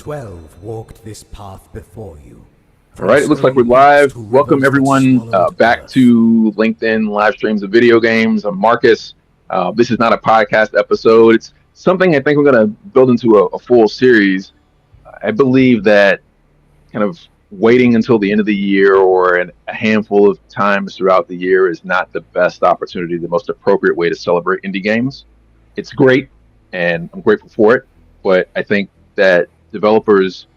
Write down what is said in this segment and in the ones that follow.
12 walked this path before you. All right, it looks like we're live. Welcome everyone back to LinkedIn live streams of video games. I'm Marcus. This is not a podcast episode. It's something I think we're going to build into a full series. I believe that kind of waiting until the end of the year or a handful of times throughout the year is not the best opportunity, the most appropriate way to celebrate indie games. It's great, and I'm grateful for it, but I think that developers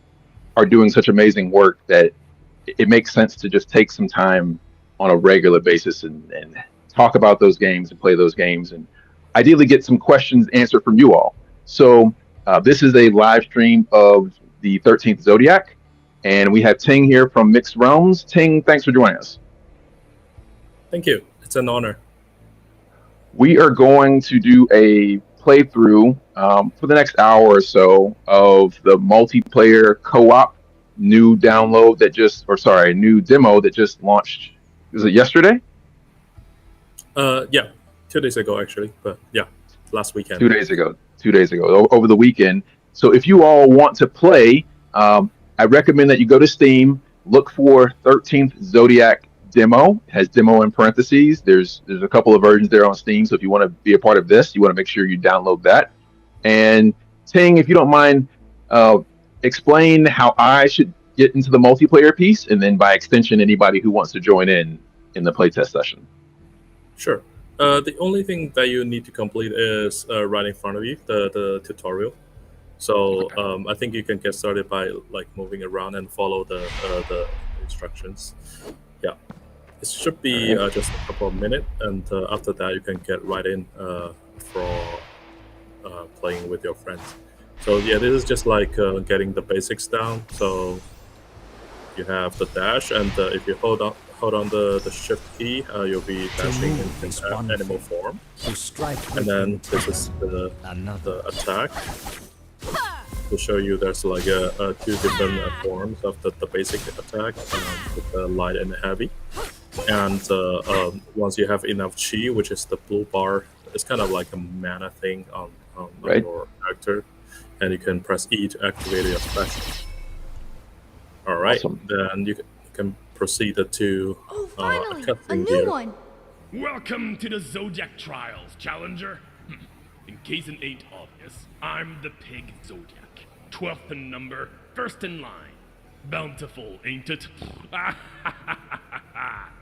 are doing such amazing work that it makes sense to just take some time on a regular basis and talk about those games and play those games and ideally get some questions answered from you all. So this is a live stream of the 13th Zodiac, and we have Ting here from Mixed Realms. Ting, thanks for joining us. Thank you. It's an honor. We are going to do a playthrough for the next hour or so of the multiplayer co-op new demo that just launched. Was it yesterday? Yeah, 2 days ago actually, but yeah, last weekend. 2 days ago, over the weekend. So if you all want to play, I recommend that you go to Steam, look for 13th Zodiac demo. It has demo in parentheses. There's a couple of versions there on Steam, so if you want to be a part of this, you want to make sure you download that. And Ting, if you don't mind, explain how I should get into the multiplayer piece, and then by extension, anybody who wants to join in the playtest session. Sure. The only thing that you need to complete is right in front of you, the tutorial. So okay. I think you can get started by like moving around and follow the instructions. Yeah, it should be just a couple of minutes, and after that you can get right in for playing with your friends. So yeah, this is just like getting the basics down. So you have the dash, and if you hold on the shift key, you'll be dashing in animal form. And then this is the attack. To show you, there's like two different forms of the basic attack, with the light and the heavy. And once you have enough chi, which is the blue bar, it's kind of like a mana thing on your character, and you can press E to activate your special. All right, awesome. Then you can proceed to finally, a new one. Welcome to the Zodiac Trials, Challenger. In case it ain't obvious, I'm the Pig Zodiac. 12th in number, first in line. Bountiful, ain't it?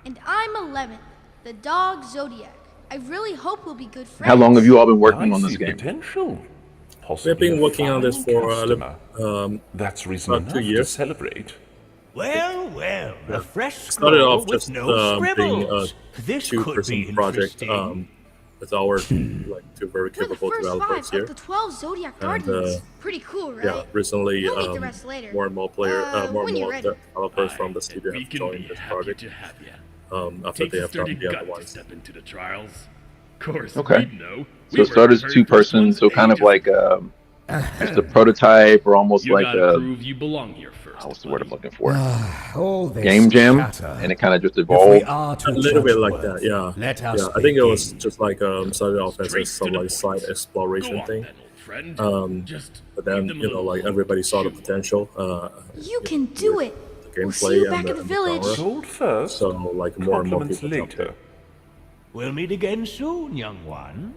And I'm 11th, the Dog Zodiac. I really hope we'll be good friends. How long have you all been working on this game? Potential. We've been working on this for that's reason about 2 years. To celebrate. Well, a fresh started off with just no being a this two-person project with our two very capable developers here. The 12 Zodiac Guardians. Pretty cool, right? Yeah, recently We'll meet the rest later. more and more ready. developers from the studio have joined this project. After they have done the other ones. Step into the trials. Of course, okay. Know. So it started as 2-person, so kind of like just a prototype, or almost you like a prove you belong here first, what's the word I'm looking for? All Game jam, chatter. and it kind of just evolved. A little bit like that, yeah. I think it was just like started off as some like side exploration thing. But then like everybody saw the potential. You can do it. The We'll see you gameplay back at the village. Sold first. So like more and more people jumped in. later. We'll meet again soon, young one.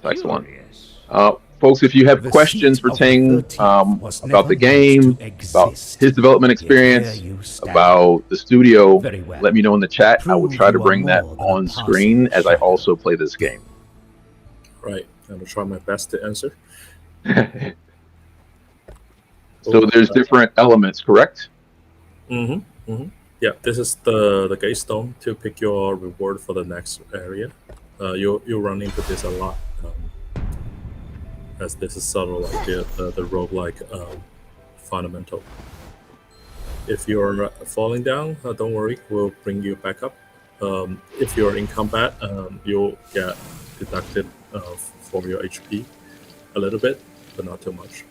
Excellent. Folks, if you have questions for Ting about the game, about his development experience, about the studio, let me know in the chat. I will try to bring that on screen as I also play this game. Right, and I'll try my best to answer. So there's different elements, correct? Yeah, this is the gate stone to pick your reward for the next area. You'll run into this a lot, as this is sort of like the roguelike fundamental. If you're falling down, don't worry, we'll bring you back up. If you're in combat, you'll get deducted for your HP a little bit, but not too much.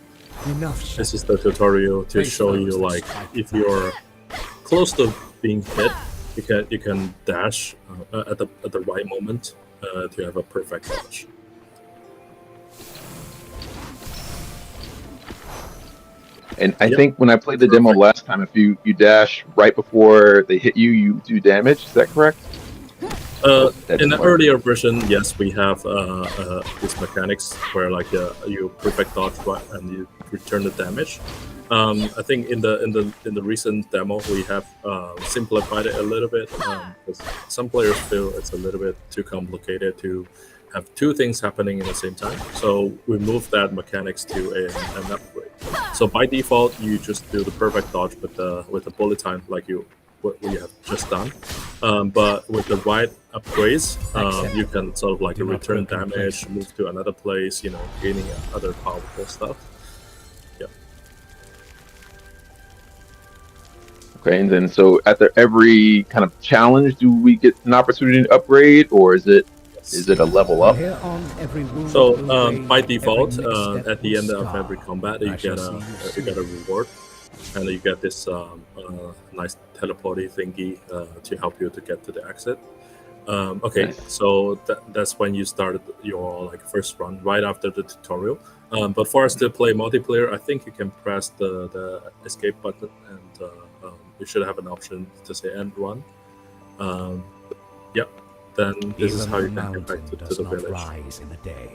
This is the tutorial to show you, like, if you're close to being hit, you can dash at the right moment to have a perfect dodge. And I Yep. think when I played the demo last time, if you dash right before they hit you, you do damage. Is that correct? That In doesn't the work. earlier version, yes, we have these mechanics where like you perfect dodge right and you return the damage. I think in the recent demo we have simplified it a little bit because some players feel it's a little bit too complicated to have two things happening at the same time. So we moved that mechanics to an upgrade. So by default, you just do the perfect dodge with the bullet time like what we have just done. But with the right upgrades, you can sort of like Do not return broken damage, move to another place, gaining other powerful stuff. Yeah. Okay, and then so at every kind of challenge, do we get an opportunity to upgrade, or is it a level From up? here on, every wound So will by rain, default, every misstep at the will end of scar. every combat, I you shall get see a you you get a reward, and you get this nice teleporty thingy to help you to get to the exit. Okay, Nice. so that's when you started your like first run right after the tutorial. But for us to play multiplayer, I think you can press the escape button, and you should have an option to say end run. Yep. Then this is Even how you the can get back mountain to does the not village. rise in a day.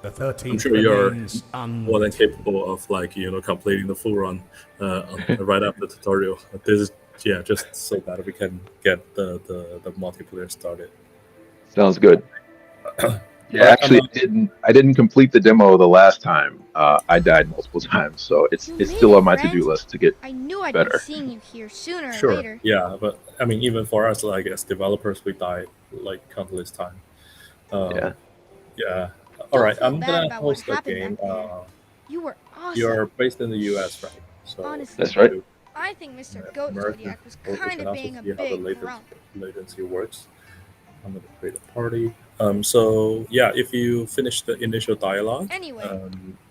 The I'm 13th sure you're remains more than unbeaten. capable of like completing the full run right after the tutorial. This is just so that we can get the multiplayer started. Sounds good. Yeah, But actually, I didn't complete the demo the last time. I died multiple times, so it's You still made on my it, to-do Brent. list to get. I knew I'd Better. be seeing you here sooner or Sure. later. Yeah, but I mean, even for us, like as developers, we die like countless times. Yeah. Yeah. All Don't right, feel I'm bad gonna about what host the happened game. back there. You were awesome. You're based in the U.S., right? So Honestly. That's right. I think Mr. Goat American, Zodiac was we kind can of also being a see how the big grump. latency works. I'm gonna create a party. So yeah, if you finish the initial dialogue, Anyway, you're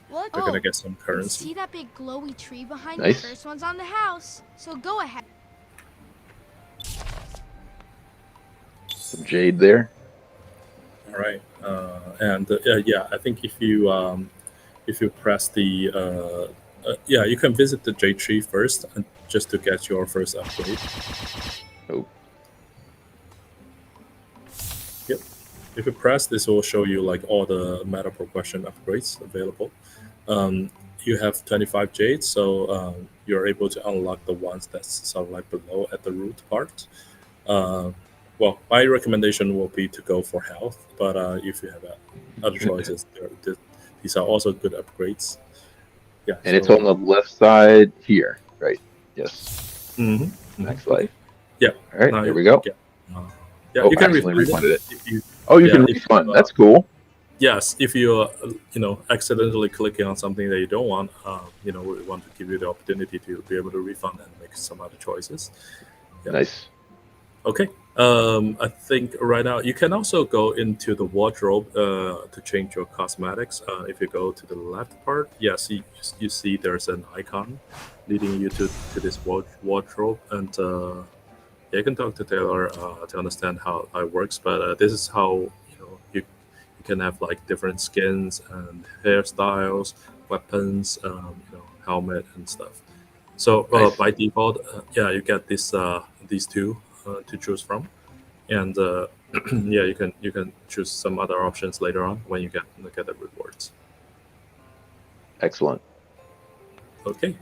what? gonna get some You currency. see that big glowy tree behind you? Nice. First one's on the house. So go ahead. Some jade there. All right, and yeah, I think if you press the you can visit the Jade Tree first, and just to get your first upgrade. Oh. Yep. If you press, this will show you like all the meta progression upgrades available. You have 25 jades, so you're able to unlock the ones that's sort of like below at the root part. Well, my recommendation will be to go for health, but if you have other choices, these are also good upgrades. Yeah, And it's on the left side here, right? Yes. Mhm. Next life. Yeah. All right, Now here we go. Yeah, Oh, you can accidentally refund refunded it it. if you. Oh, you Yeah, can if, refund. That's cool. Yes, if you accidentally clicking on something that you don't want, we want to give you the opportunity to be able to refund and make some other choices. Yeah. Nice. Okay. I think right now you can also go into the wardrobe to change your cosmetics. If you go to the left part, yes, you see there's an icon leading you to this wardrobe, and you can talk to Taylor to understand how it works. But this is how you can have like different skins and hairstyles, weapons, helmet and stuff. So Nice. by default, you get these two to choose from, and yeah, you can choose some other options later on when you get the rewards. Excellent. Okay,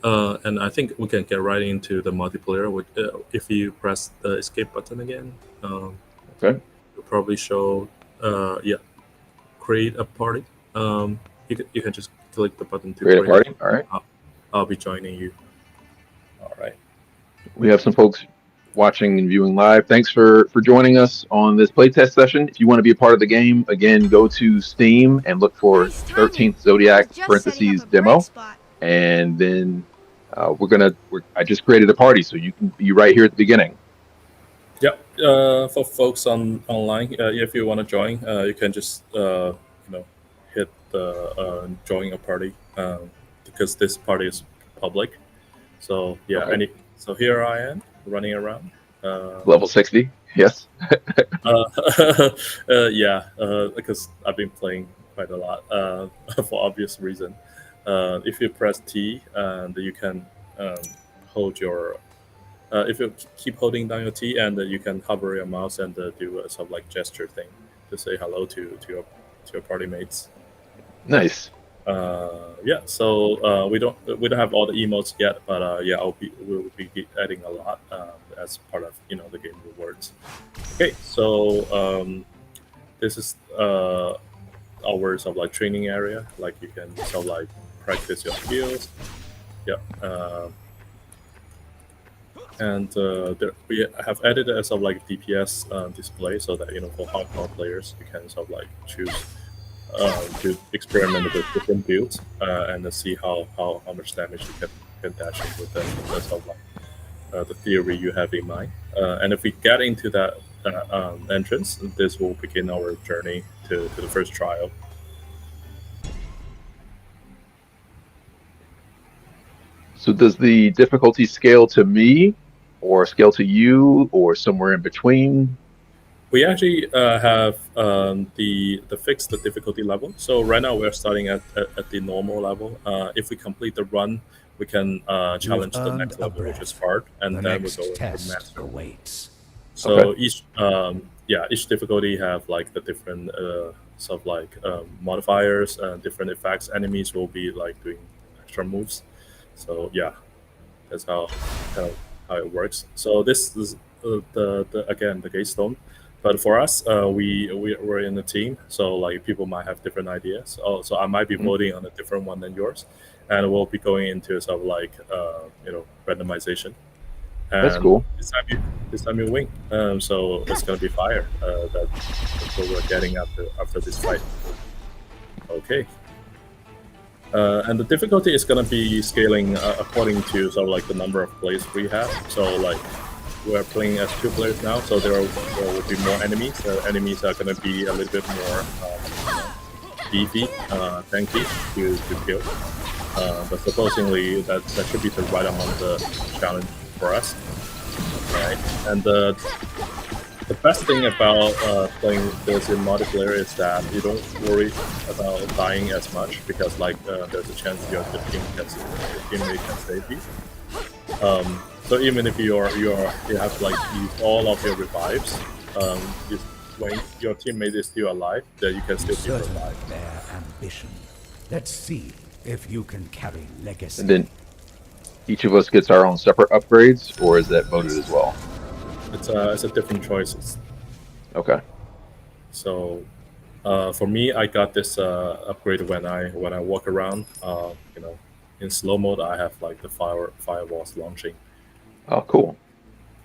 and I think we can get right into the multiplayer. If you press the escape button again, Okay. it'll probably show create a party. You can just click the button to Create a party. All right. I'll be joining you. All right. We have some folks watching and viewing live. Thanks for joining us on this playtest session. If you want to be a part of the game, again, go to Steam and look for Nice timing. 13th Zodiac I was just setting up a demo, bright spot. and then I just created a party, so you can be right here at the beginning. Yeah, for folks online, if you want to join, you can just hit the join a party because this party is public. So yeah, Okay. so here I am running around. Level 60. Yes. Yeah, because I've been playing quite a lot for obvious reason. If you press T, and you can hold your. If you keep holding down your T, and you can hover your mouse and do a sort of like gesture thing to say hello to your party mates. Nice. Yeah, so we don't have all the emotes yet, but yeah, we'll be adding a lot as part of the game rewards. Okay, so this is our sort of like training area. Like you can sort of like practice your skills. Yeah, and there, we have added a sort of like DPS display so that for hardcore players you can sort of like choose to experiment with different builds and see how much damage you can dash in with them. That's sort of like the theory you have in mind. And if we get into that entrance, this will begin our journey to the first trial. So does the difficulty scale to me, or scale to you, or somewhere in between? We actually have the fixed difficulty level. So right now we're starting at the normal level. If we complete the run, we can challenge the next level, which is hard, and then we go into master. Awaits. So Okay. each difficulty have like the different sort of like modifiers, different effects. Enemies will be like doing extra moves. So yeah, that's how it works. So this is the gate stone. But for us, we're in a team, so like people might have different ideas. So I might be voting on a different one than yours, and we'll be going into sort of like randomization. And That's cool. This time you win. So it's gonna be fire. That's what we're getting after this fight. Okay. And the difficulty is gonna be scaling according to sort of like the number of plays we have. So like we're playing as 2 players now, so there will be more enemies. Enemies are gonna be a little bit more beefy, tanky to kill. But supposedly that should be the right amount of challenge for us. Right? And the best thing about playing this in multiplayer is that you don't worry about dying as much because like there's a chance your teammate can save you. So even if you have like used all of your revives, when your teammate is still alive, then you can still be Certain revived. their ambition. Let's see if you can carry legacy. And then each of us gets our own separate upgrades, or is that voted as well? It's a different choices. Okay. So for me, I got this upgrade when I walk around. In slow mode, I have like the firewalls launching. Oh, cool.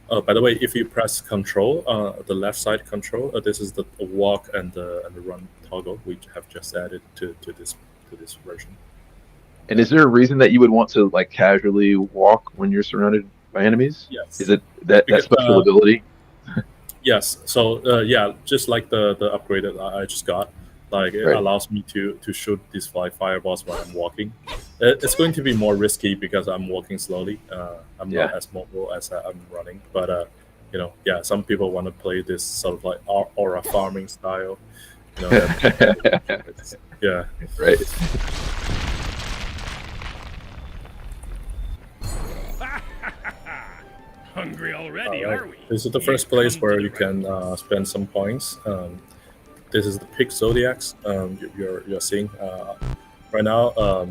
By the way, if you press Control, the left side Control, this is the walk and the run toggle we have just added to this version. And is there a reason that you would want to like casually walk when you're surrounded by enemies? Yes. Is it that Because, special ability? Yes. So yeah, just like the upgrade that I just got, like it Right. allows me to shoot these fireballs while I'm walking. It's going to be more risky because I'm walking slowly. I'm not Yeah. as mobile as I'm running. But yeah, some people want to play this sort of like aura farming style. Yeah. Right. Hungry already, Alright. are we? This is the You've first place come to where the you right can spend some coins. This is the Pig Zodiacs you're seeing right now.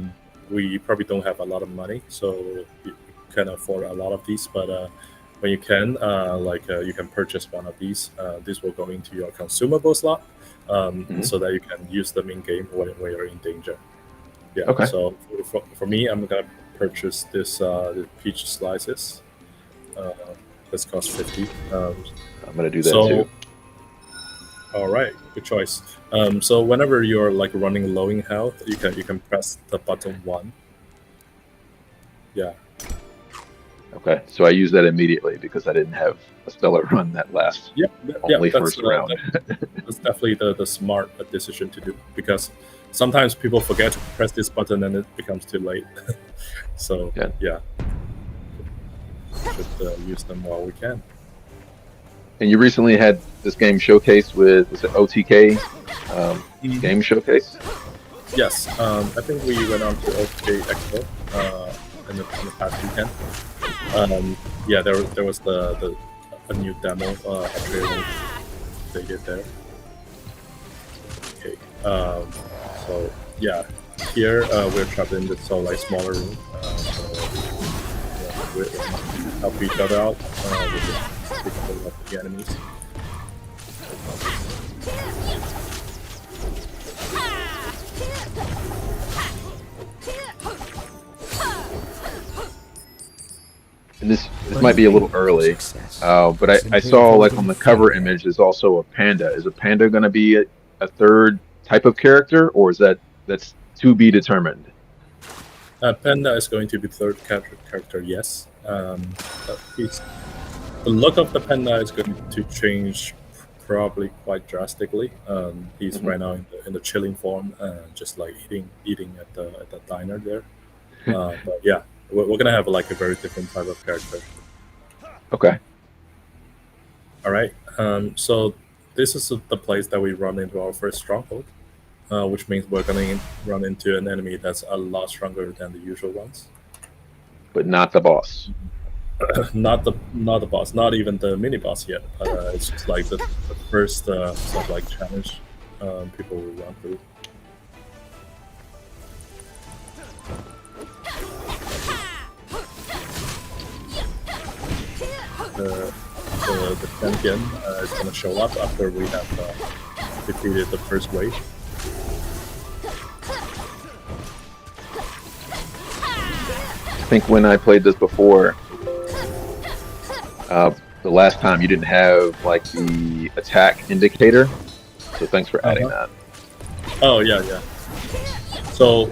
We probably don't have a lot of money, so you can afford a lot of these. But when you can, you can purchase one of these. This will go into your consumable slot, so that you can use them in game when you're in danger. Yeah. Okay. So for me, I'm gonna purchase this the peach slices. This costs 50. I'm gonna do that So, too. all right, good choice. So whenever you're like running low in health, you can press the button 1. Yeah. Okay. So I use that immediately because I didn't have a stellar run that last Yeah. only That's, first round. that's definitely the smart decision to do because sometimes people forget to press this button and it becomes too late. So Yeah. should use them while we can. And you recently had this game showcased with, was it OTK game showcase? Yes, I think we went on to OK Expo in the past weekend. Yeah, there was a new demo trailer they did there. Okay, so yeah, here we're trapped in this smaller room. So we help each other out with the enemies. And this might be a little early, but I saw like on the cover image there's also a panda. Is a panda going to be a third type of character, or is that's to be determined? Panda is going to be third character, yes. The look of the panda is going to change probably quite drastically. He's right now in the chilling form, just like eating at the diner there. But yeah, we're gonna have like a very different type of character. Okay. All right. So this is the place that we run into our first stronghold, which means we're gonna run into an enemy that's a lot stronger than the usual ones. But not the boss. Not the boss, not even the mini boss yet. It's just like the first sort of like challenge people will run through. The champion is going to show up after we have defeated the first wave. I think when I played this before, the last time you didn't have like the attack indicator, so thanks for adding that. Oh yeah. So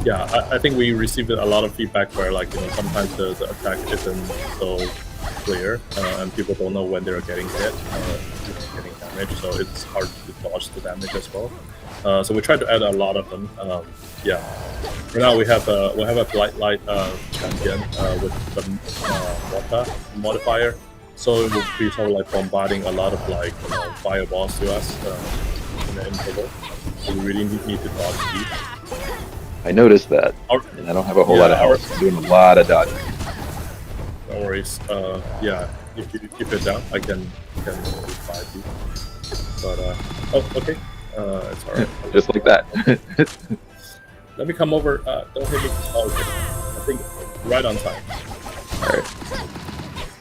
yeah, I think we received a lot of feedback where like sometimes the attack isn't so clear and people don't know when they're getting hit, getting damage, so it's hard to dodge the damage as well. So we tried to add a lot of them. Yeah, for now we have a Blight Light champion with the Morta modifier, so it will be sort of like bombarding a lot of like fireballs to us in the interval. So we really need to dodge speed. I noticed that, and I don't have a whole lot of health. I'm doing a lot of dodging. No worries. Yeah, if you're down, I can revive you. But oh, okay. It's alright. Just like that. Let me come over. Don't hit me. Oh, okay. I think right on time. Alright.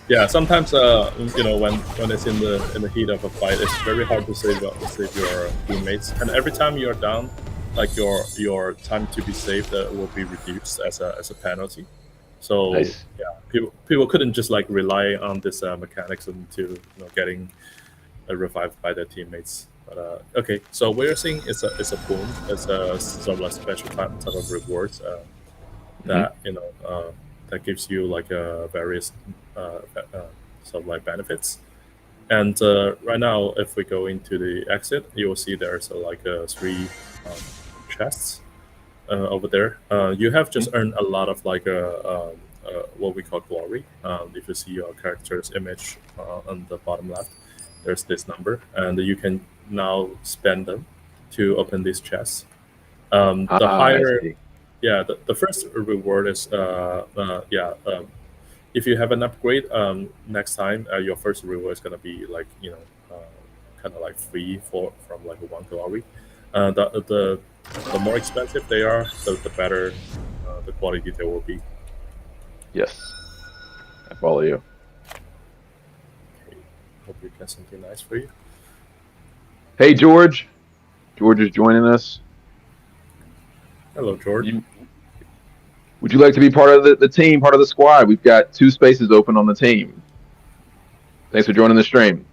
Yeah, sometimes when it's in the heat of a fight, it's very hard to save your teammates. And every time you're down, like your time to be saved will be reduced as a penalty. So nice. Yeah, people couldn't just like rely on this mechanics into getting revived by their teammates. But okay, so what you're seeing is a boon. It's a sort of like special type of rewards that that gives you like various sort of like benefits. And right now, if we go into the exit, you will see there's like 3 chests over there. You have just earned a lot of like what we call glory. If you see your character's image on the bottom left, there's this number, and you can now spend them to open these chests. The higher, yeah, the first reward is if you have an upgrade next time, your first reward is gonna be like kind of like free from like 1 glory. The more expensive they are, the better the quality they will be. Yes, I follow you. Okay. Hope we get something nice for you. Hey, George. George is joining us. Hello, George. Would you like to be part of the team, part of the squad? We've got 2 spaces open on the team. Thanks for joining the stream.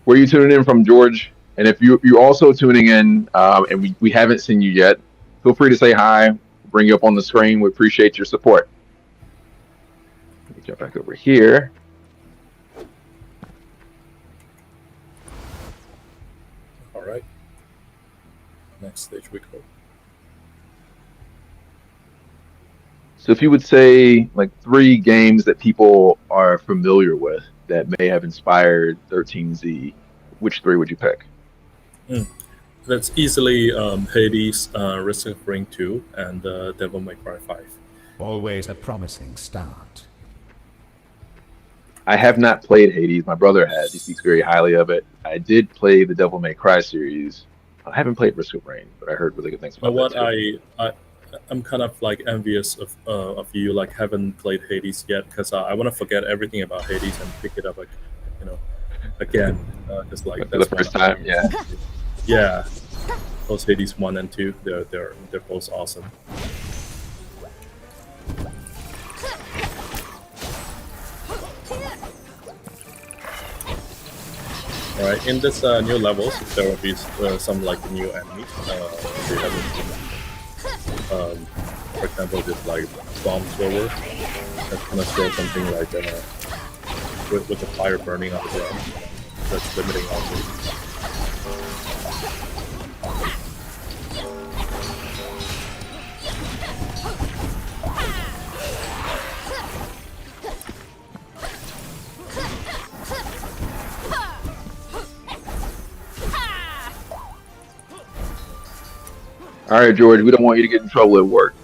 Where are you tuning in from, George? And if you're also tuning in and we haven't seen you yet, feel free to say hi. We'll bring you up on the screen. We appreciate your support. Let me jump back over here. All right. Next stage we go. So if you would say like 3 games that people are familiar with that may have inspired 13Z, which 3 would you pick? That's easily Hades, Risk of Rain 2, and Devil May Cry 5. Always a promising start. I have not played Hades. My brother has. He speaks very highly of it. I did play the Devil May Cry series. I haven't played Risk of Rain, but I heard really good things But about what that too. I'm kind of like envious of you, like haven't played Hades yet, because I want to forget everything about Hades and pick it up, like, you know, again, just like For the first time, yeah. Yeah, those Hades 1 and 2, they're both awesome. All right, in this new levels, there will be some like new enemies. We haven't seen. For example, this like bomb thrower that's gonna throw something like with the fire burning on the ground. That's limiting also. All right, George, we don't want you to get in trouble at work.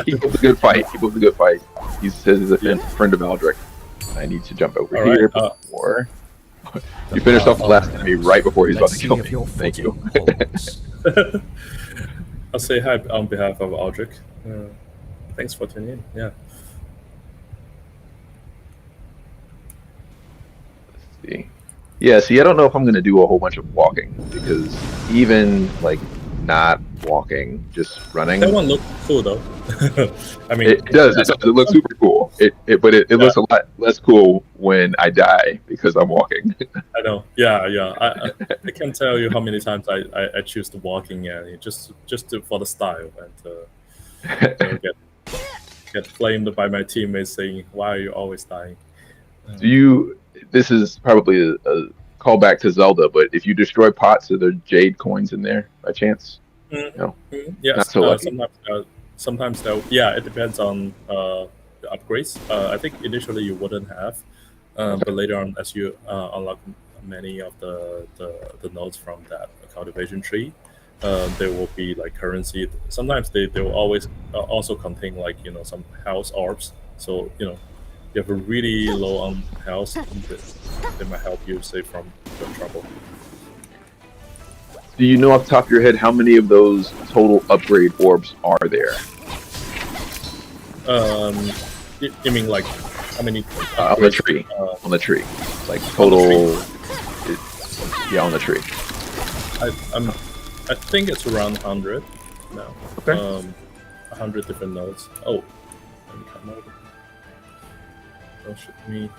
Keep up the good fight. Keep up the good fight. He says he's a friend of Aldrich. I need to jump over All right, here before you finished off the last enemy right before he's about Let's to see kill if me. your Thank you. footing holds. I'll say hi on behalf of Aldrich. Thanks for tuning in. Yeah. See. Yeah, see, I don't know if I'm going to do a whole bunch of walking because even like not walking, just running. That one looked cool though. I mean, It does. It looks super cool. But it looks a lot less cool when I die because I'm walking. I know. Yeah. I can't tell you how many times I choose the walking, and just for the style, and get flamed by my teammates saying, "Why are you always dying?" This is probably a callback to Zelda, but if you destroy pots, are there jade coins in there by chance? No. Yes. Not so lucky. Sometimes yeah, it depends on the upgrades. I think initially you wouldn't have, but later on, as you unlock many of the nodes from that cultivation tree, there will be like currency. Sometimes they will always also contain like some house orbs. So you have a really low on health, they might help you save from the trouble. Do you know off the top of your head how many of those total upgrade orbs are there? You mean like how many? On the tree. On the tree. Like total. On the tree. I think it's around 100 now. Okay. 100 different nodes. Oh, let me come over. Don't shoot me.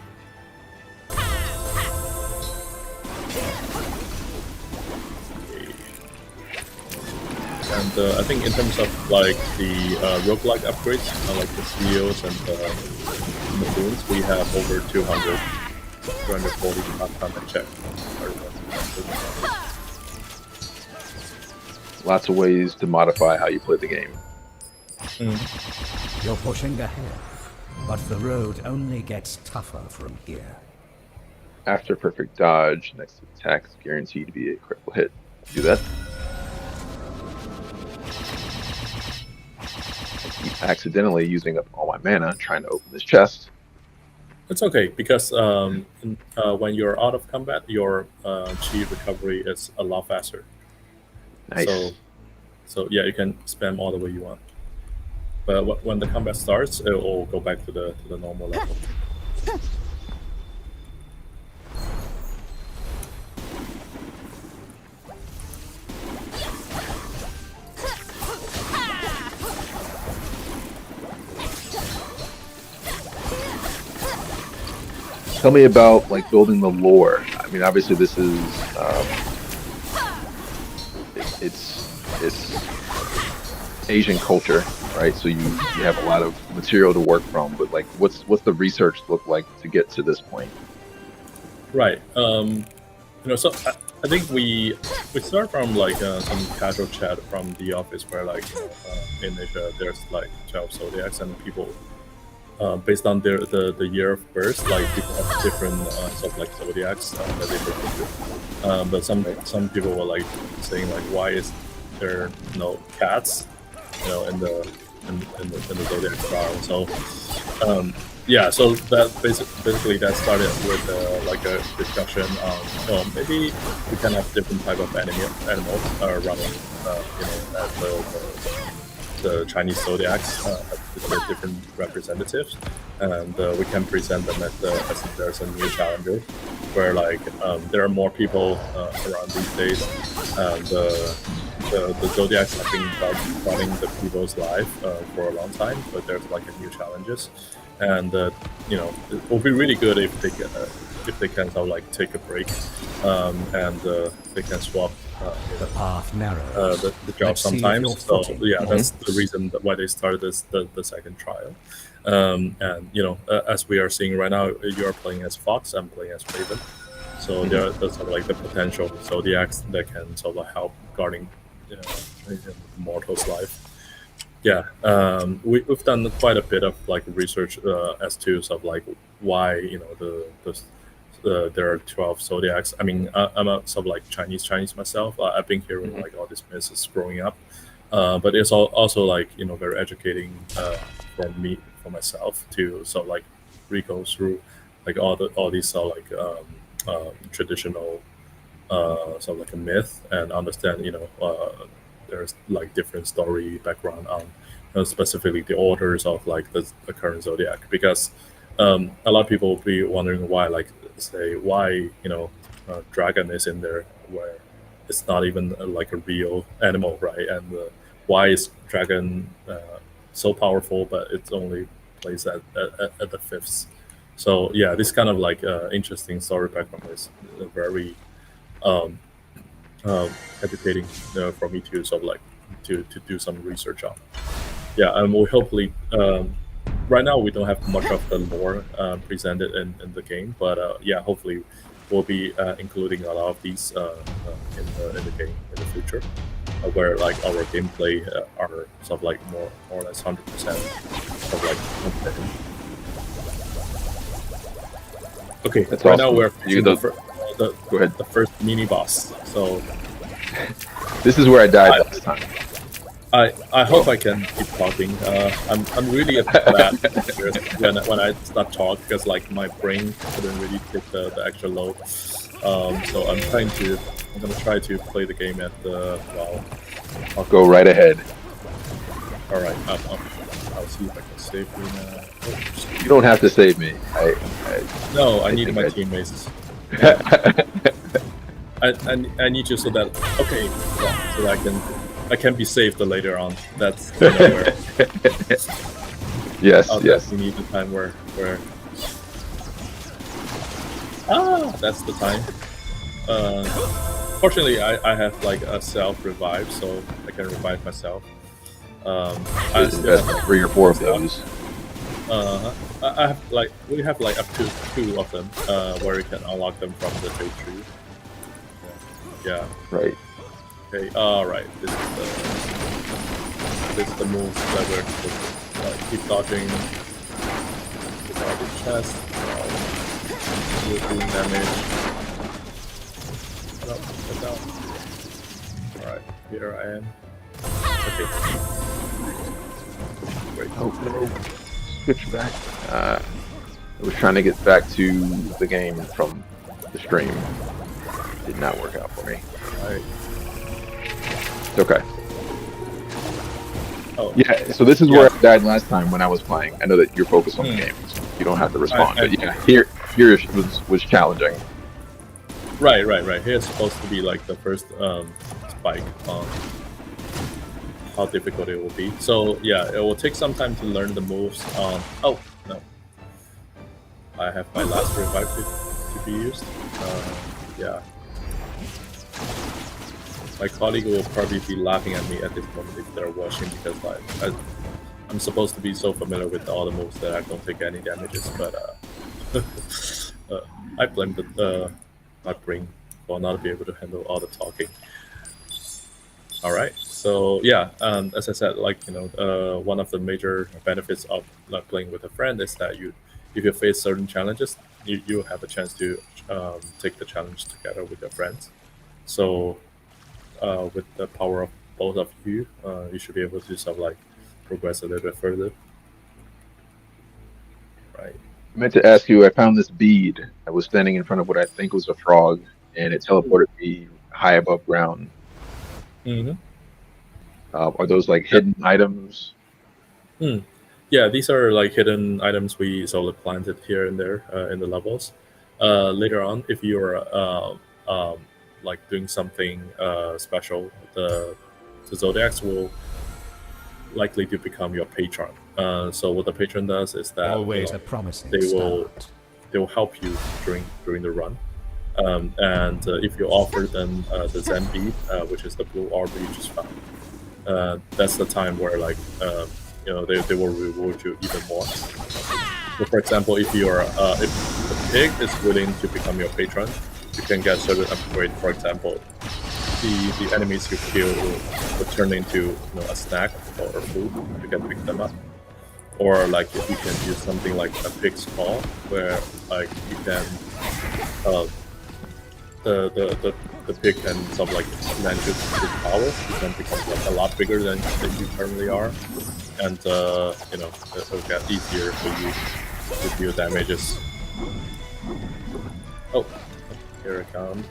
And I think in terms of like the roguelike upgrades, like the CEOs and the boons, we have over 240 last time I checked. Lots of ways to modify how you play the game. You're pushing ahead, but the road only gets tougher from here. After perfect dodge, next attack is guaranteed to be a critical hit. Do that. I keep accidentally using up all my mana trying to open this chest. It's okay because when you're out of combat, your chi recovery is a lot faster. Nice. So yeah, you can spam all the way you want. But when the combat starts, it will go back to the normal level. Tell me about like building the lore. I mean, obviously this is it's Asian culture, right? So you have a lot of material to work from. But like, what's the research look like to get to this point? Right. So I think we start from like some casual chat from the office where like in Asia there's like 12 zodiacs and people based on the year of birth, like people have different sort of like zodiacs that they belong to. But some people were like saying like, why is there no cats, in the zodiac trial? So yeah, so that basically that started with like a discussion on maybe we can have different type of animals running, at the Chinese zodiacs, the different representatives, and we can present them as if there's a new challenger, where like there are more people around these days, and the zodiacs have been running the people's life for a long time, but there's like a new challenges, and it will be really good if they can sort of like take a break, and they can swap The path narrows. the job Let's see if sometimes. you're So footing. yeah, that's the reason why they started the second trial. And as we are seeing right now, you are playing as Fox, I'm playing as Raven. So there's sort of like the potential zodiacs that can sort of help guarding mortal's life. Yeah, we've done quite a bit of like research as to sort of like why there are 12 zodiacs. I mean, I'm a sort of like Chinese myself. I've been hearing like all these myths growing up, but it's also like very educating for myself to sort of like re-go through like all these sort of like traditional sort of like a myth and understand there's like different story background on specifically the orders of like the current zodiac, because a lot of people will be wondering why dragon is in there where it's not even like a real animal, right? And why is dragon so powerful but it's only plays at the fifths? So yeah, this kind of like interesting story background is very educating for me to sort of like to do some research on. Yeah, and we hopefully right now we don't have much of the lore presented in the game, but yeah, hopefully we'll be including a lot of these in the game in the future, where like our gameplay are sort of like more or less 100% of like content. Okay, That's right awesome. now we're You facing Go ahead. the first mini boss. So This is where I died last time. I hope I can keep talking. I'm really bad when I start talking, because like my brain couldn't really take the extra load. So I'm gonna try to play the game at the I'll go right ahead. All right, I'll see if I can save you now. Oh, You don't have to save me. no, I need think my I- teammates. I need you so that so that I can be saved later on. That's where Yes, I'll yes. definitely need the time where that's the time. Fortunately, I have like a self revive, so I can revive myself. I still That's have, 3 or 4 of those. I have like we have like up to 2 of them where you can unlock them from the trade tree. Yeah. Right. Okay. All right. This is the moves that we're keep dodging. Without the chest. We're doing damage. No, get down. All right. Here I am. Okay. Great. Oh no. Switch back. I was trying to get back to the game from the stream. Did not work out for me. All right. It's okay. Oh. Yeah, so this is where I died last time when I was playing. I know that you're focused on the game, so you don't have to respond. But yeah, here was challenging. Right. Here's supposed to be like the first spike on how difficult it will be. So yeah, it will take some time to learn the moves. Oh no, I have my last revive to be used. Yeah, my colleague will probably be laughing at me at this moment if they're watching, because I'm supposed to be so familiar with all the moves that I don't take any damages, but I blame my brain for not be able to handle all the talking. All right. So yeah, as I said, like one of the major benefits of like playing with a friend is that if you face certain challenges, you have a chance to take the challenge together with your friends. So with the power of both of you, you should be able to sort of like progress a little bit further, right? I meant to ask you, I found this bead. I was standing in front of what I think was a frog, and it teleported me high above ground. Mm-hmm. Are those like hidden items? Hmm. Yeah, these are like hidden items we sort of planted here and there in the levels. Later on, if you're like doing something special, the zodiacs will likely to become your patron. So what the patron does is that Always a promising they will start. they will help you during the run. And if you offer them the Zen bead, which is the blue orb you just found, that's the time where like they will reward you even more. So for example, if the pig is willing to become your patron, you can get certain upgrade. For example, the enemies you kill will turn into a snack or food. You can pick them up. Or like if you can use something like a pig's paw, where like you can the pig can sort of like lend you its power. You can become like a lot bigger than you currently are, and it'll get easier for you to deal damages. Oh, here it comes.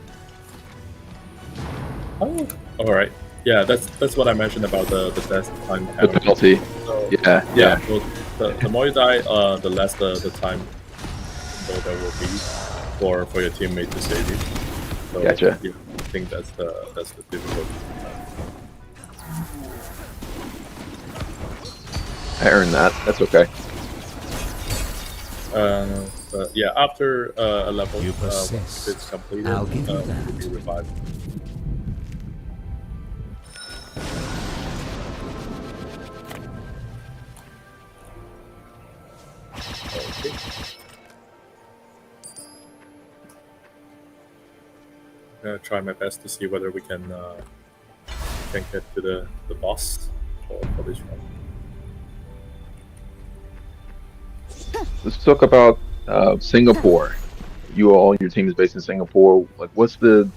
Oh, all right. Yeah, that's what I mentioned about the death time The penalty. So, Yeah. So the more you die, the less the time there will be for your teammate to save you. So, Gotcha. Yeah, I think that's the difficulty. I earned that. That's okay. But yeah, after a level You once persist. it's completed, I'll give you you'll that. be revived. Okay. Gonna try my best to see whether we can get to the boss for this one. Let's talk about Singapore. You all, your team is based in Singapore. Like, what's the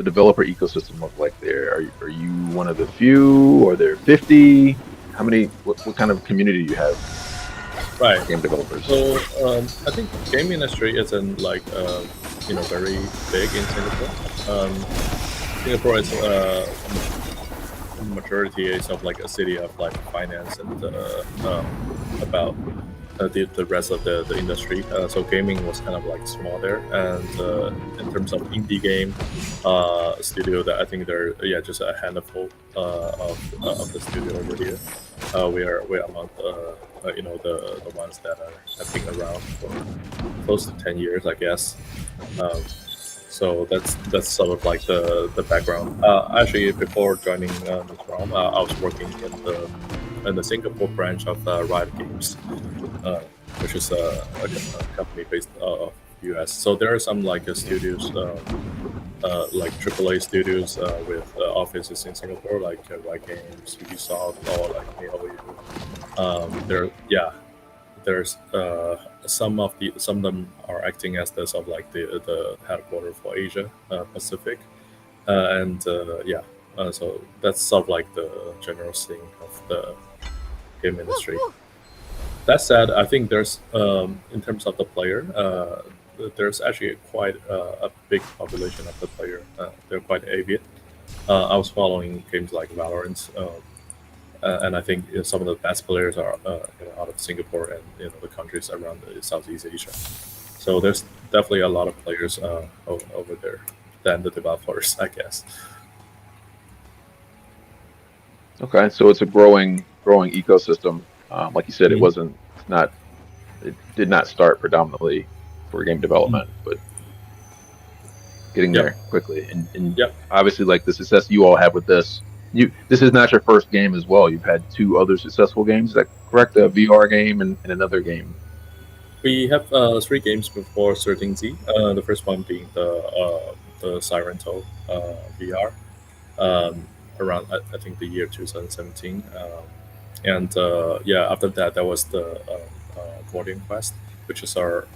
developer ecosystem look like there? Are you one of the few? Or there 50? How many? What kind of community do you have? Right. Game developers. So I think game industry isn't like very big in Singapore. Singapore is majority is of like a city of like finance and about the rest of the industry. So gaming was kind of like small there, and in terms of indie game studio, that I think there are just a handful of the studio over here. We're among the ones that have been around for close to 10 years, I guess. So that's sort of like the background. Actually, before joining this realm, I was working in the Singapore branch of Riot Games, which is a company based of US. So there are some like studios, like AAA studios with offices in Singapore, like Riot Games, Ubisoft, or like there's some of them are acting as the sort of like the headquarters for Asia Pacific, so that's sort of like the general thing of the game industry. That said, I think there's in terms of the player, there's actually quite a big population of the player. They're quite avid. I was following games like Valorant. And I think some of the best players are out of Singapore and the countries around Southeast Asia. So there's definitely a lot of players over there than the developers, I guess. Okay, so it's a growing ecosystem. Like you said, Mhm. it did not start predominantly for game development, but getting Yep. there quickly. And Yep. obviously, like the success you all have with this, this is not your first game as well. You've had 2 other successful games. Is that correct? A VR game and another game. We have 3 games before Certain Z. The first one being the Sirento VR. around I think the year 2017. And yeah, after that, there was the Guardian Quest, which is our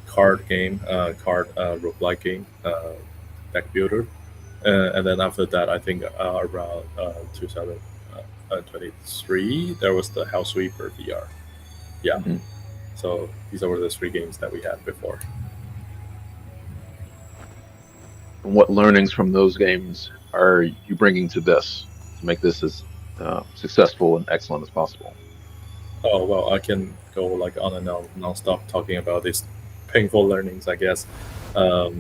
card game, roguelike game, deck builder. And then after that, I think around 2023, there was the House Sweeper VR. Yeah. Mhm. So these were the 3 games that we had before. And what learnings from those games are you bringing to this to make this as successful and excellent as possible? Oh well, I can go like on and on non-stop talking about these painful learnings, I guess, for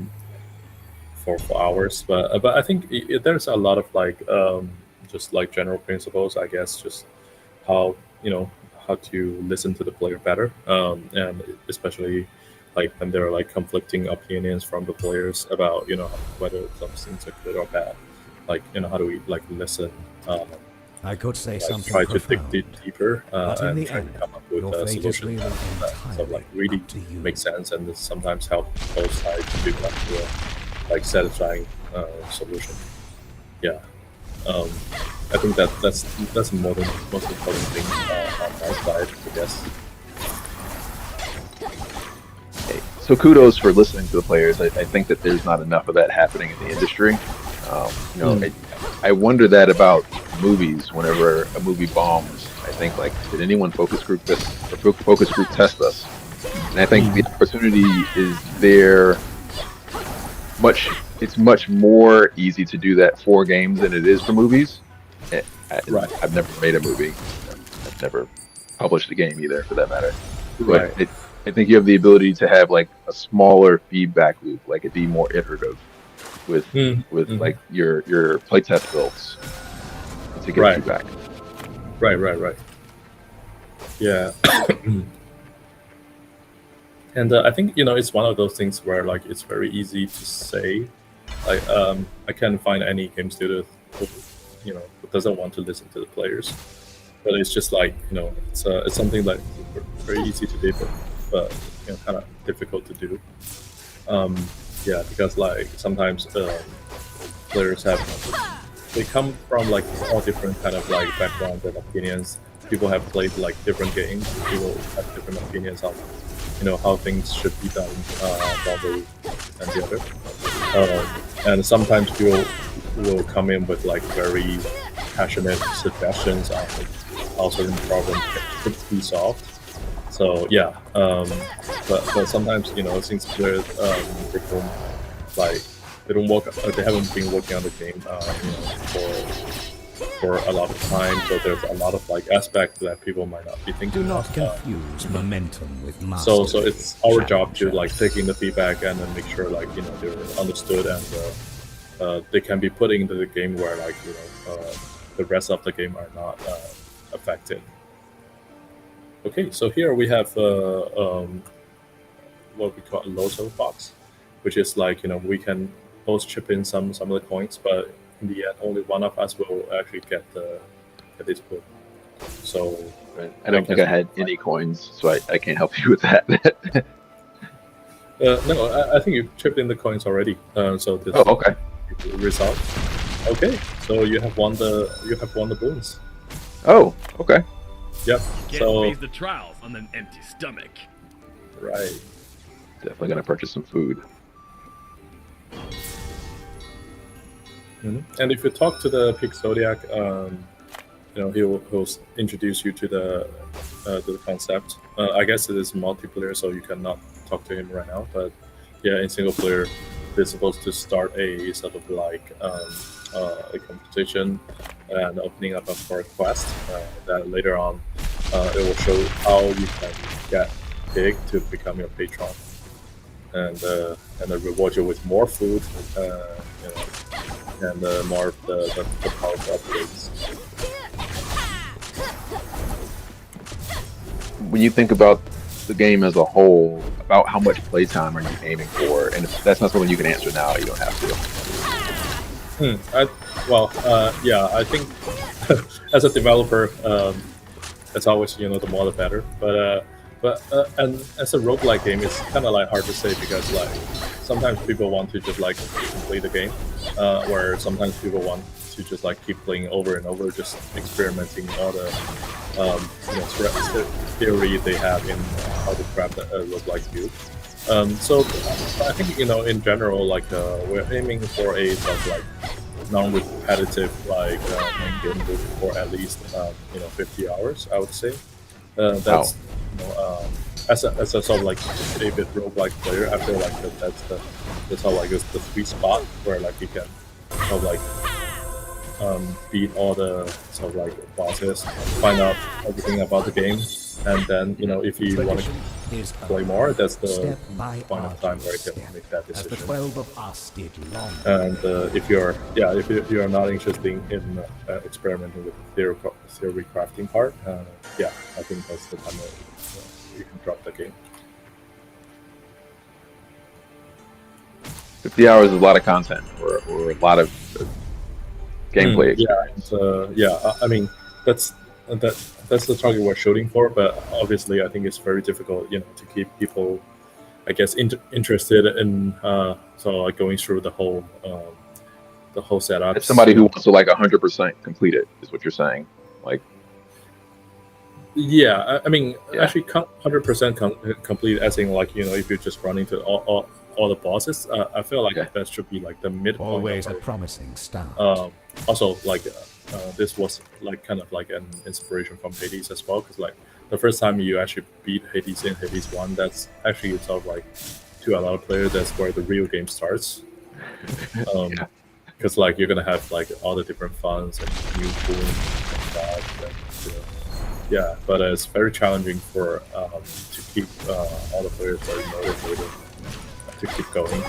hours. But I think there's a lot of like just like general principles, I guess, just how how to listen to the player better, and especially like when there are like conflicting opinions from the players about whether some things are good or bad. Like how do we like listen? I could say Like something try to profound, dig deeper but in and the try to end, come up with your a fate is solution really that so like entirely really up to you. makes sense and sometimes help both sides to come to a like satisfying solution. Yeah, I think that's the most important thing on my side, I guess. So kudos for listening to the players. I think that there's not enough of that happening in the industry. I wonder that about movies. Whenever a movie bombs, I think like, did anyone focus group this or focus group test us? And I think the opportunity is there. It's much more easy to do that for games than it is for movies. Right. I've never made a movie. I've never published a game either, for that matter. Right. But I think you have the ability to have like a smaller feedback loop, like it be more iterative with like your playtest builds to get Right. feedback. Right. Yeah. And I think it's one of those things where like it's very easy to say, like I can't find any game studio who doesn't want to listen to the players, but it's just like it's something like very easy to do, but kind of difficult to do. Yeah, because like sometimes players they come from like all different kind of like backgrounds and opinions. People have played like different games. People have different opinions on how things should be done one way and the other. And sometimes people will come in with like very passionate suggestions on how certain problems could be solved. So yeah, but sometimes since players they don't work, they haven't been working on the game for a lot of time, so there's a lot of like aspects that people might not be thinking Do not of. confuse momentum with mastery. So it's our job to like take in the feedback and then make sure like they're understood and they can be put into the game where like the rest of the game are not affected. Okay, so here we have what we call a Loto box, which is like we can both chip in some of the coins, but in the end only one of us will actually get this book. So Right. I don't think I had any coins, so I can't help you with that. no, I think you chipped in the coins already. So this Oh, okay. is the result. Okay, so you have won the boons. Oh, okay. Yep. Can't So face the trials on an empty stomach. right. Definitely gonna purchase some food. And if you talk to the Pig Zodiac, he'll introduce you to the concept. I guess it is multiplayer, so you cannot talk to him right now. But yeah, in single player, they're supposed to start a sort of like a competition and opening up for a quest. That later on, it will show how you can get Pig to become your patron, and then reward you with more food. And more of the powerful upgrades. When you think about the game as a whole, about how much playtime are you aiming for? And if that's not something you can answer now, you don't have to. Yeah, I think as a developer, it's always the more the better. But and as a roguelike game, it's kind of like hard to say because like sometimes people want to just like complete the game, where sometimes people want to just like keep playing over and over, just experimenting all the theory they have in how to craft a roguelike build. So I think in general, like we're aiming for a sort of like non-repetitive like main game for at least 50 hours, I would say. That's as a sort of like a bit roguelike player, I feel like that's how like it's the sweet spot where like you can sort of like beat all the sort of like bosses, find out everything about the game, and then if you want to play more, that's the point of time where you can make that As the decision. 12 of us did long And if you're not interested in experimenting with the theory crafting part, I think that's the time where you can drop the game. 50 hours is a lot of content or a lot of gameplay. I mean that's the target we're shooting for, but obviously I think it's very difficult, to keep people, I guess, interested in like going through the whole setup. It's somebody who wants to like 100% complete it, is what you're saying. Like, yeah, I mean, actually, 100% complete. As in, like if you're just running to all the bosses, I feel like that should be like the midpoint. always of a it. promising start. Also, like this was like kind of like an inspiration from Hades as well, because like the first time you actually beat Hades in Hades 1, that's actually sort of like, to a lot of players, that's where the real game starts. Because like you're gonna have like all the different funds and new tools and stuff, and, but it's very challenging for to keep all the players very motivated to keep going.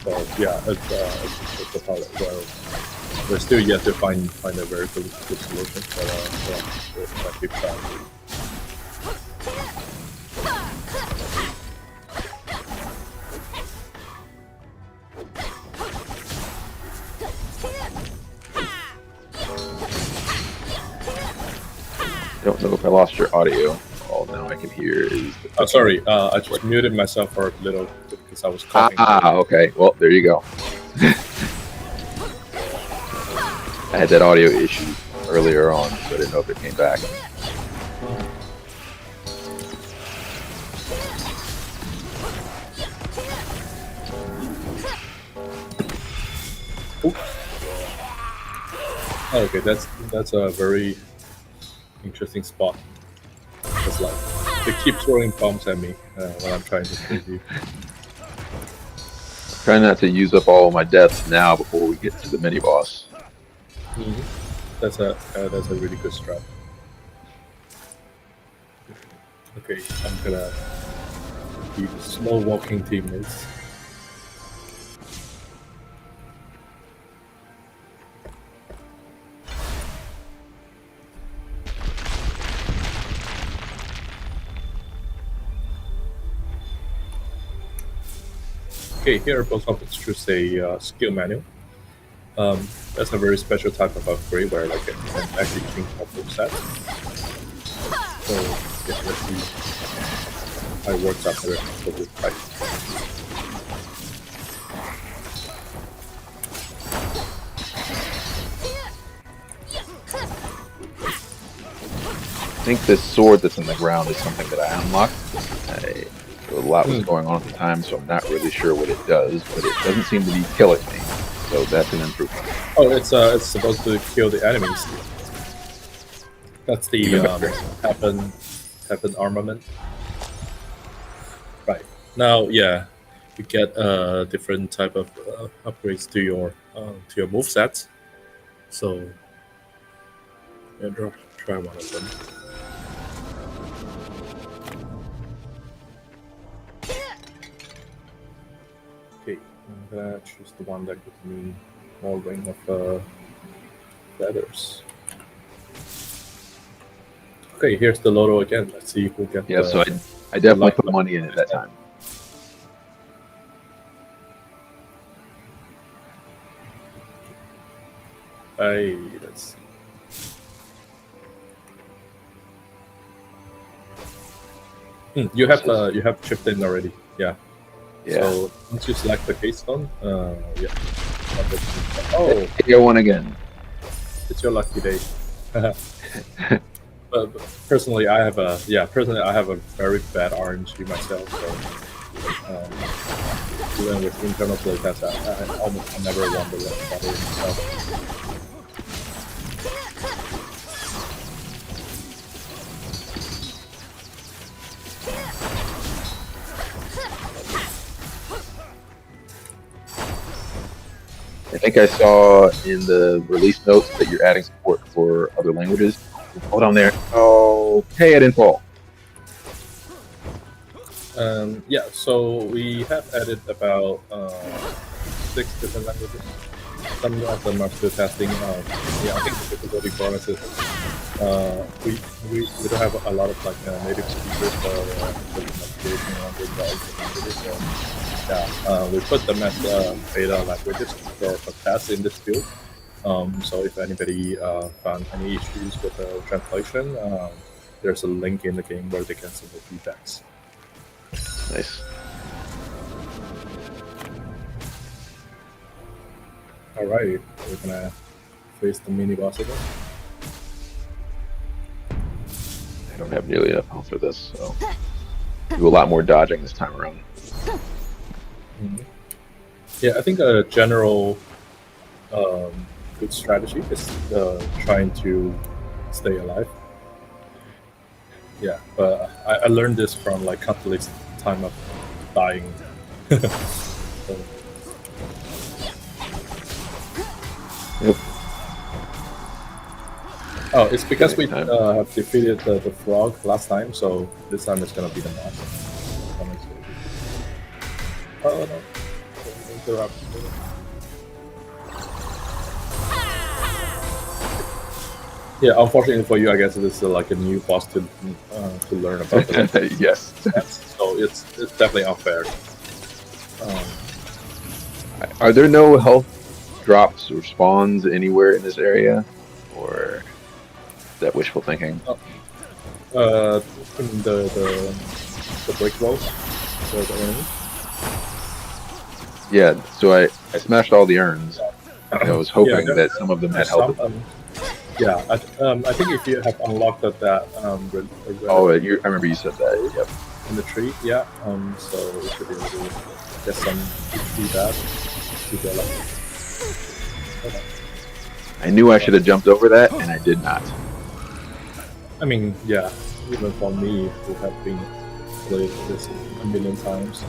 So it's the part where we're still yet to find a very good solution, but we're gonna keep trying. I don't know if I lost your audio. All now I can hear is. Oh, sorry, I just muted myself for a little because I was coughing. Okay. Well, there you go. I had that audio issue earlier on, so I didn't know if it came back. Okay, that's a very interesting spot. It's like they keep throwing bombs at me when I'm trying to save you. Try not to use up all of my deaths now before we get to the mini boss. That's a really good strat. Okay, I'm gonna be slow walking teammates. Okay, here post office choose a skill menu. That's a very special type of upgrade where like it can actually change the full set. So let's see how it works after this fight. I think this sword that's in the ground is something that I unlocked. A lot was going on at the time, so I'm not really sure what it does, but it doesn't seem to be killing me. So that's an improvement. Oh, it's supposed to kill the enemies. That's the happen armament. Right now, you get different type of upgrades to your move sets. So try one of them. Okay, I'm gonna choose the one that gives me more ring of feathers. Okay, here's the Lotto again. Let's see who gets. Yeah, so I definitely put money in it that time. Let's see. You have chipped in already. Yeah. Yeah. So once you select the case stone, Oh, KO one again. it's your lucky day. But personally, I have a very bad RNG myself. So even with internal playtests, I never won the battle myself. I think I saw in the release notes that you're adding support for other languages. Hold on there. Oh, hey, I didn't fall. Yeah, so we have added about 6 different languages. Some of them are still testing. Yeah, I think the difficulty for us is we don't have a lot of like native speakers for navigation around the languages. So yeah, we put them as beta languages for tests in this field. So if anybody found any issues with the translation, there's a link in the game where they can submit feedbacks. Nice. Alright, we're gonna face the mini boss again. I don't have nearly enough health for this, so do a lot more dodging this time around. Yeah, I think a general good strategy is trying to stay alive. Yeah, but I learned this from like countless time of dying. So, Yep. oh, it's because we Time. have defeated the frog last time, so this time it's gonna be the mouse. Oh no. Interrupt. Yeah, unfortunately for you, I guess this is like a new boss to learn about. Yes. So it's definitely unfair. Are there no health drops or spawns anywhere in this area, or is that wishful thinking? In the brick walls, the enemy. Yeah. So I smashed all the urns. And I was hoping Yeah, that some of them had health. Yeah, I think if you have unlocked that Oh, I remember you said that. Yep. in the tree, yeah. So you should be able to get some do that. I knew I should have jumped over that, and I did not. I mean, yeah, even for me who have been played this a million times,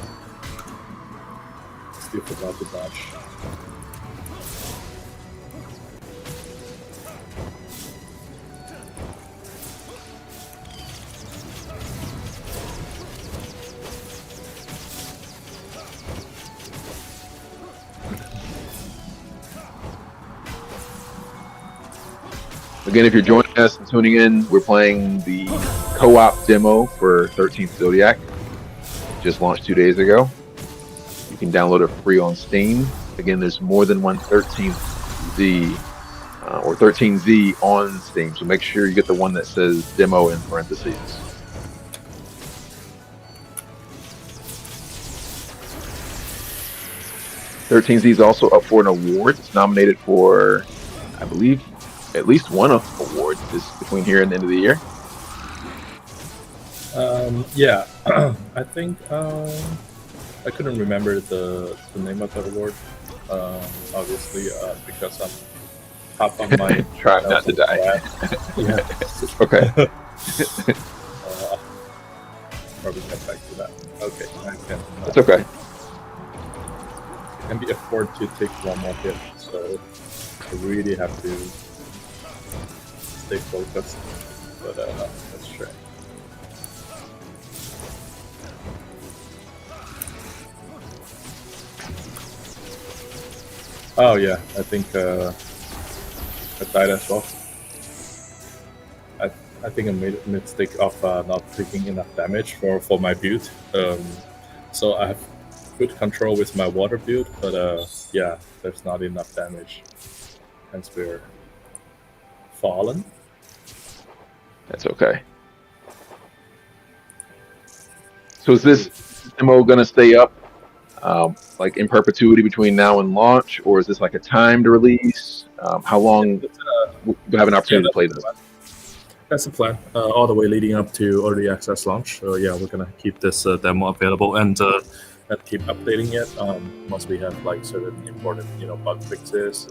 still forgot to dodge. Again, if you're joining us and tuning in, we're playing the co-op demo for 13th Zodiac. Just launched 2 days ago. You can download it free on Steam. Again, there's more than one 13Z or 13Z on Steam, so make sure you get the one that says demo in parentheses. (13Z) is also up for an award. It's nominated for, I believe, at least one of awards is between here and the end of the year. Yeah, I think I couldn't remember the name of the award. Obviously, because I'm half on my Try not to die. Yeah. Okay. Probably get back to that. Okay, I can. It's okay. Can be afford to take one more hit, so I really have to stay focused. But let's try. Oh yeah, I think I died as well. I think I made a mistake of not taking enough damage for my build. So I have good control with my water build, but yeah, there's not enough damage. Hence we're fallen. That's okay. So is this demo gonna stay up like in perpetuity between now and launch, or is this like a timed release? How long do you have an opportunity to play this? That's the plan. All the way leading up to early access launch. So yeah, we're gonna keep this demo available and keep updating it once we have like certain important bug fixes,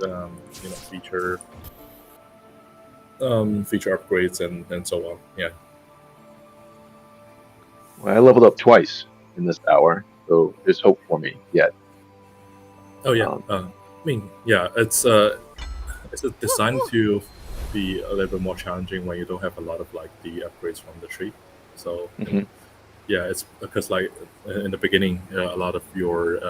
feature upgrades and so on. Yeah. Well, I leveled up twice in this hour, so there's hope for me yet. Oh yeah. I mean, yeah, it's designed to be a little bit more challenging when you don't have a lot of like the upgrades from the tree. So yeah, it's because like in the beginning, a lot of your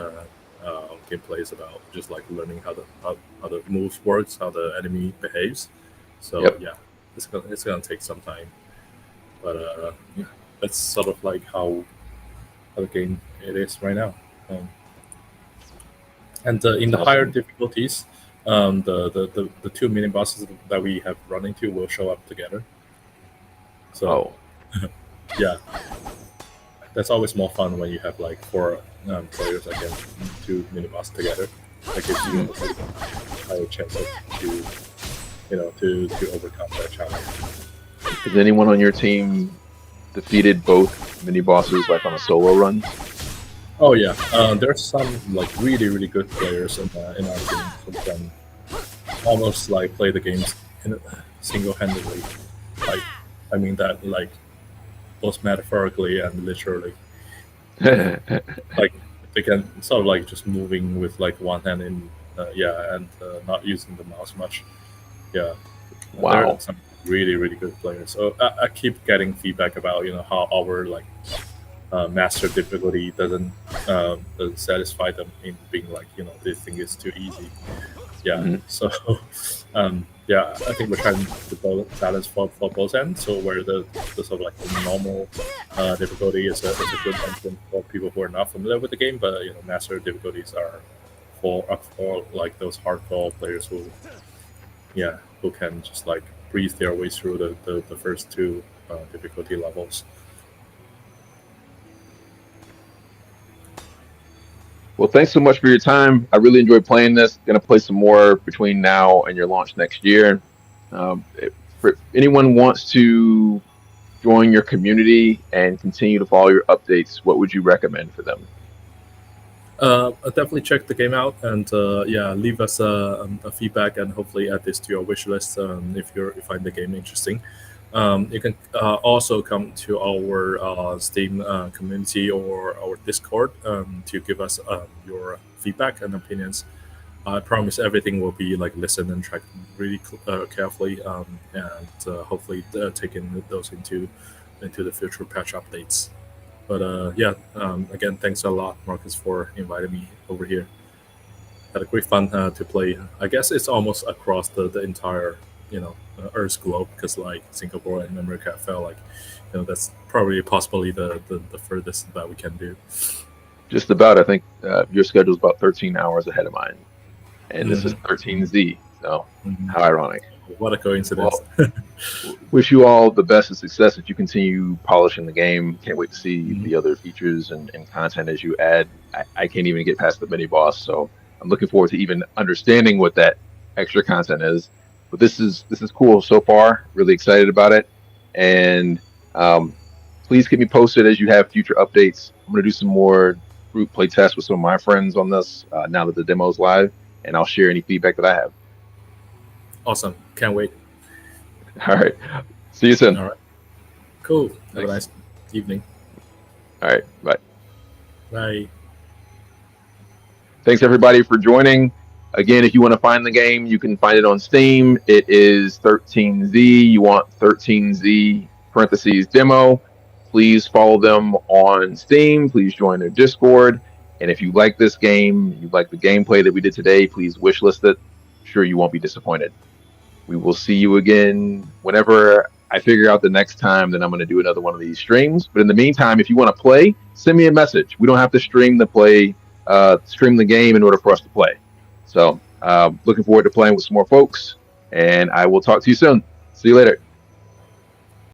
gameplay is about just like learning how the moves works, how the enemy behaves. So yeah, it's gonna take some time, but yeah, that's sort of like how the game it is right now. And in the higher difficulties, the two mini bosses that we have run into will show up together. So yeah, that's always more fun when you have like 4 players against 2 mini bosses together. That gives you a higher chance to overcome that challenge. Has anyone on your team defeated both mini bosses like on a solo run? Oh yeah, there's some like really good players in our team who can almost like play the games single-handedly. Like I mean that like both metaphorically and literally. Like they can sort of like just moving with like one hand and not using the mouse much. Yeah. Wow. There are some really good players. So I keep getting feedback about how our like master difficulty doesn't satisfy them in being like they think it's too easy. Yeah. So yeah, I think we're trying to balance for both ends. So where the sort of like the normal difficulty is a good option for people who are not familiar with the game, but master difficulties are for like those hardcore players who can just like breeze their way through the first 2 difficulty levels. Well, thanks so much for your time. I really enjoyed playing this. Going to play some more between now and your launch next year. If anyone wants to join your community and continue to follow your updates, what would you recommend for them? Definitely check the game out and leave us a feedback and hopefully add this to your wish list if you find the game interesting. You can also come to our Steam community or our Discord to give us your feedback and opinions. I promise everything will be like listened and tracked really carefully, and hopefully taking those into the future patch updates. But again, thanks a lot, Marcus, for inviting me over here. Had a great fun to play. I guess it's almost across the entire Earth's globe, because like Singapore and America felt like that's probably possibly the furthest that we can do. Just about. I think your schedule is about 13 hours ahead of mine, and this is 13Z. So how ironic! What a coincidence! Well, wish you all the best of success as you continue polishing the game. Can't wait to see the other features and content as you add. I can't even get past the mini boss, so I'm looking forward to even understanding what that extra content is. But this is cool so far. Really excited about it, and please keep me posted as you have future updates. I'm gonna do some more group play tests with some of my friends on this now that the demo is live, and I'll share any feedback that I have. Awesome! Can't wait. All right, see you soon. All right, cool. Have a nice evening. All right, bye. Bye. Thanks everybody for joining. Again, if you want to find the game, you can find it on Steam. It is 13Z. You want 13Z parentheses demo. Please follow them on Steam. Please join their Discord. And if you like this game, you like the gameplay that we did today, please wishlist it. I'm sure you won't be disappointed. We will see you again whenever I figure out the next time that I'm going to do another one of these streams. But in the meantime, if you want to play, send me a message. We don't have to stream the game in order for us to play. So looking forward to playing with some more folks, and I will talk to you soon. See you later.